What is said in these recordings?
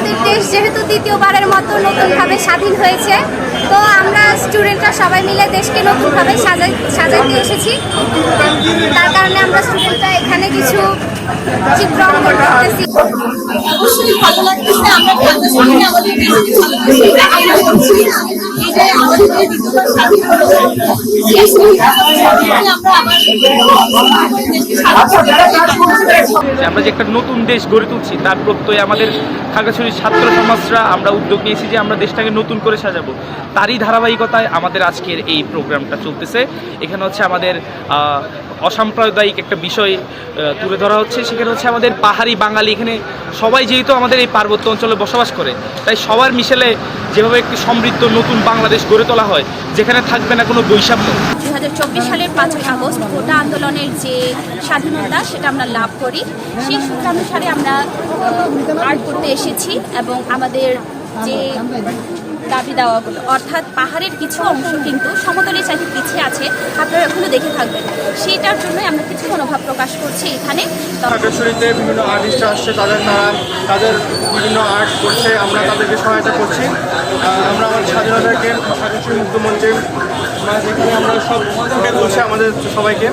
আমাদের দেশ যেহেতু দ্বিতীয়বারের মতো নতুনভাবে স্বাধীন হয়েছে, তো আমরা স্টুডেন্টরা সবাই মিলে দেশকে নতুনভাবে সাজাতে এসেছি। তার কারণে আমরা স্টুডেন্টরা এখানে কিছু চিত্র অঙ্কন করতেছি। অবশ্যই ভালো লাগতেছে। আমরা ঢাকা শহরে আমাদের দেশকে ভালোবাসি, আমরা করছি এটাই আমাদের দ্বিতীয়বার স্বাধীন হলো। আমরা যে একটা নতুন দেশ গড়ে তুলছি তার প্রত্যয়ে আমাদের খাগড়াছড়ির ছাত্র সমাজরা আমরা উদ্যোগ নিয়েছি যে আমরা দেশটাকে নতুন করে সাজাবো। তারই ধারাবাহিকতায় আমাদের আজকের এই প্রোগ্রামটা চলতেছে। এখানে হচ্ছে আমাদের অসাম্প্রদায়িক একটা বিষয় তুলে ধরা হচ্ছে। সেখানে হচ্ছে আমাদের পাহাড়ি বাঙালি, এখানে সবাই যেহেতু আমাদের এই পার্বত্য অঞ্চলে বসবাস করে, তাই সবার মিশেলে যেভাবে একটি সমৃদ্ধ নতুন বাংলাদেশ গড়ে তোলা হয়, যেখানে থাকবে না কোনো বৈষম্য। 2024 সালের 5ই আগস্ট কোটা আন্দোলনের যে স্বাধীনতা সেটা আমরা লাভ করি, সেই সূত্রানুসারে আমরা আর্ট করতে এসেছি এবং আমাদের যে দাবি দেওয়াগুলো, অর্থাৎ পাহাড়ের কিছু অংশ কিন্তু সমতলের চাইতে পিছিয়ে আছে, আপনারা এখনো দেখে থাকবেন, সেইটার জন্যই আমরা কিছু মনোভাব প্রকাশ করছি এখানে। খাগড়াছড়িতে বিভিন্ন আর্টিস্টরা আসছে, তাদের বিভিন্ন আর্ট করছে, আমরা তাদেরকে সহায়তা করছি। আমরা আমাদের স্বাধীনতা ক্যাম্প খাগড়াছড়ি মুক্ত মঞ্চে যেখানে আমরা সব ফুটে তুলছি আমাদের সবাইকে।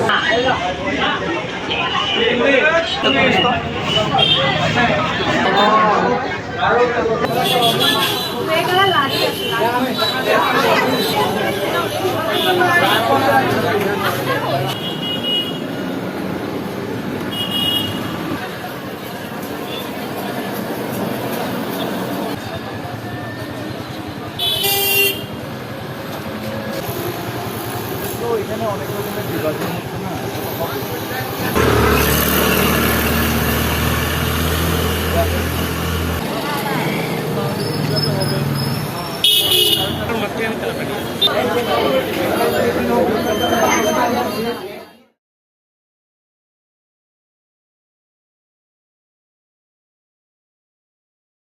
এখানে অনেক রকমের বিভাজন হচ্ছে না। হবে